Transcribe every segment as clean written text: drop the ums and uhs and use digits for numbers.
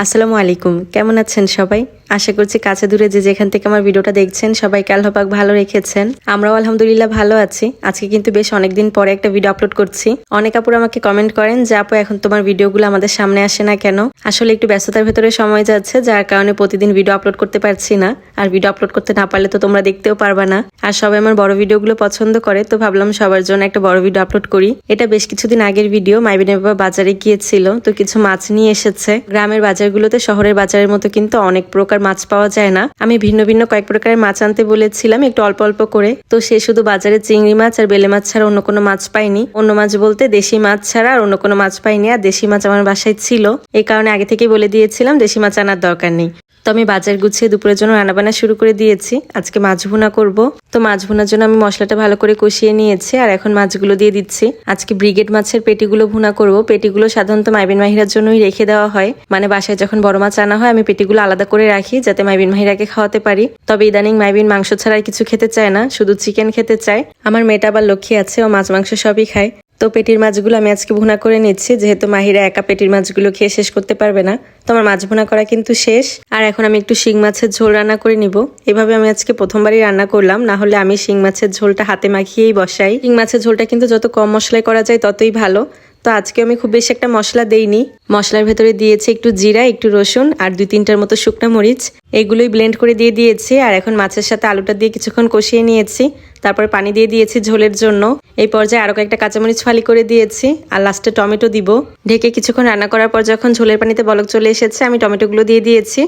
আসসালামু আলাইকুম, কেমন আছেন সবাই? আশা করছি কাছে দূরে যে যেখান থেকে আমার ভিডিওটা দেখছেন সবাইকে আল্লাহ পাক ভালো রেখেছেন। আমরাও আলহামদুলিল্লাহ ভালো আছি। আজকে কিন্তু বেশ অনেকদিন পরে একটা ভিডিও আপলোড করছি। অনেক আপুরা আমাকে কমেন্ট করেন যে আপু এখন তোমার ভিডিওগুলো আমাদের সামনে আসে না কেন? আসলে একটু ব্যস্ততার ভেতরে সময় যাচ্ছে, যার কারণে প্রতিদিন ভিডিও আপলোড করতে পারছি না। আর ভিডিও আপলোড করতে না পারলে তো তোমরা দেখতেও পারবা না। আর সবাই আমার বড় ভিডিওগুলো পছন্দ করে, তো ভাবলাম সবার জন্য একটা বড় ভিডিও আপলোড করি। এটা বেশ কিছুদিন আগের ভিডিও। মাইবিনের বাবা বাজারে গিয়েছিল, তো কিছু মাছ নিয়ে এসেছে। গ্রামের বাজারগুলোতে শহরের বাজারের মতো কিন্তু অনেক প্রকার মাছ পাওয়া যায় না। আমি ভিন্ন ভিন্ন কয়েক প্রকারের মাছ আনতে বলেছিলাম, একটু অল্প অল্প করে। তো সে শুধু বাজারে চিংড়ি মাছ আর বেলে মাছ ছাড়া অন্য কোনো মাছ পাইনি। অন্য মাছ বলতে দেশি মাছ ছাড়া আর অন্য কোনো মাছ পাইনি। আর দেশি মাছ আমার বাসায় ছিল, এই কারণে আগে থেকেই বলে দিয়েছিলাম দেশি মাছ আনার দরকার নেই। তো আমি বাজার গুছিয়ে দুপুরের জন্য রান্নাবান্না শুরু করে দিয়েছি। আজকে মাছ ভুনা করব। তো মাছ ভুনার জন্য আমি মশলাটা ভালো করে কষিয়ে নিয়েছি, আর এখন মাছগুলো দিয়ে দিচ্ছি। আজকে ব্রিগেড মাছের পেটিগুলো ভুনা করব। পেটিগুলো সাধারণত মাইবিন মাহিরার জন্যই রেখে দেওয়া হয়। মানে বাসায় যখন বড় মাছ আনা হয় আমি পেটিগুলো আলাদা করে রাখি, যাতে মাইবিন মাহিরাকে খাওয়াতে পারি। তবে ইদানিং মাইবিন মাংস ছাড়া আর কিছু খেতে চায় না, শুধু চিকেন খেতে চায়। আমার মেয়েটা আবার লক্ষ্মী আছে, ও মাছ মাংস সবই খায়। তো পেটির মাছগুলো আমি আজকে ভুনা করে নিচ্ছি, যেহেতু মাহিরা একা পেটির মাছগুলো খেয়ে শেষ করতে পারবে না। তো আমার মাছ ভুনা করা কিন্তু শেষ। আর এখন আমি একটু শিং মাছের ঝোল রান্না করে নিব। এভাবে আমি আজকে প্রথমবারই রান্না করলাম, না হলে আমি শিং মাছের ঝোলটা হাতে মাখিয়েই বসাই। শিং মাছের ঝোলটা কিন্তু যত কম মশলায় করা যায় ততই ভালো। তো আজকে আমি খুব বেশি একটা মশলা দেইনি। মশলার ভেতরে দিয়েছি একটু জিরা, একটু রসুন আর 2-3টার মতো শুকনো মরিচ। এগুলোই ব্লেন্ড করে দিয়ে দিয়েছি। আর এখন মাছের সাথে আলুটা দিয়ে কিছুক্ষণ কষিয়ে নিয়েছি। তারপর পানি দিয়ে দিয়েছি ঝোলের জন্য। এই পর্যায়ে আরো কয়েকটা কাঁচামরিচ ফালি করে দিয়েছি, আর লাস্টে টমেটো দিব। ঢেকে কিছুক্ষণ রান্না করার পর যখন ঝোলের পানিতে বলক চলে এসেছে, আমি টমেটোগুলো দিয়ে দিয়েছি।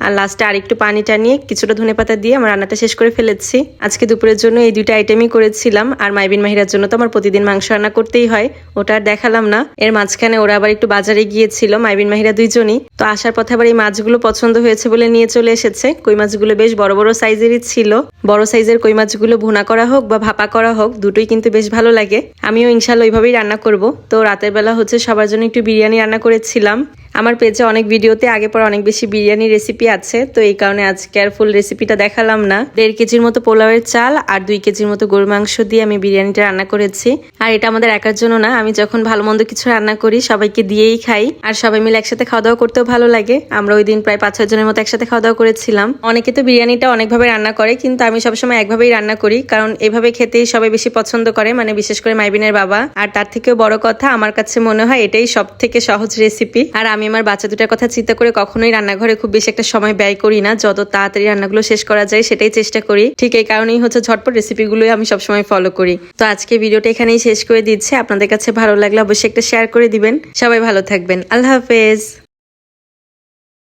আর লাস্টে আরেকটু পানি টানিয়ে কিছুটা ধনেপাতা দিয়ে আমার রান্নাটা শেষ করে ফেলেছি। আজকে দুপুরের জন্য এই 2টা আইটেমই করেছিলাম। আর মাইবিন মাহিরার জন্য তো আমার প্রতিদিন মাংস রান্না করতেই হয়, ওটা আর দেখালাম না। এর মাঝখানে ওরা আবার একটু বাজারে গিয়েছিল, মাইবিন মাহিরা দুইজনই। তো আসার পথে আবার এই মাছগুলো পছন্দ হয়েছে বলে নিয়ে চলে এসেছে। কই মাছগুলো বেশ বড় বড় সাইজেরই ছিল। বড় সাইজের কই মাছগুলো ভুনা করা হোক বা ভাপা করা হোক, দুটোই কিন্তু বেশ ভালো লাগে। আমিও ইনশাল্লাহ ওইভাবেই রান্না করব। তো রাতের বেলা হচ্ছে সবার জন্য একটু বিরিয়ানি রান্না করেছিলাম। আমার পেজে অনেক ভিডিওতে আগে পর অনেক বেশি বিরিয়ানি রেসিপি আছে, তো এই কারণে আজকে আর ফুল রেসিপিটা দেখালাম না। 1.5 কেজির মতো পোলাওয়ের চাল আর 2 কেজির মতো গরুর মাংস দিয়ে আমি বিরিয়ানিটা রান্না করেছি। আর এটা আমাদের একার জন্য না, আমি যখন ভালো মন্দ কিছু রান্না করি সবাইকে দিয়েই খাই। আর সবাই মিলে একসাথে খাওয়া দাওয়া করতেও ভালো লাগে। আমরা ওই দিন প্রায় 5-6 জনের মতো একসাথে খাওয়া দাওয়া করেছিলাম। অনেকে তো বিরিয়ানিটা অনেকভাবে রান্না করে, কিন্তু আমি সবসময় একভাবেই রান্না করি, কারণ এভাবে খেতেই সবাই বেশি পছন্দ করে, মানে বিশেষ করে মাইবিনের বাবা। আর তার থেকেও বড় কথা, আমার কাছে মনে হয় এটাই সব থেকে সহজ রেসিপি। আর আমি আমার বাচ্চা দুটার কথা চিন্তা করে কখনোই রান্নাঘরে খুব বেশি একটা সময় ব্যয় করি না। যত তাড়াতাড়ি রান্নাগুলো শেষ করা যায় সেটাই চেষ্টা করি। ঠিক এই কারণেই হচ্ছে ঝটপট রেসিপিগুলোই আমি সবসময় ফলো করি। তো আজকে ভিডিওটা এখানেই শেষ করে দিচ্ছি। আপনাদের কাছে ভালো লাগলে অবশ্যই একটা শেয়ার করে দিবেন। সবাই ভালো থাকবেন। আল্লাহ হাফেজ।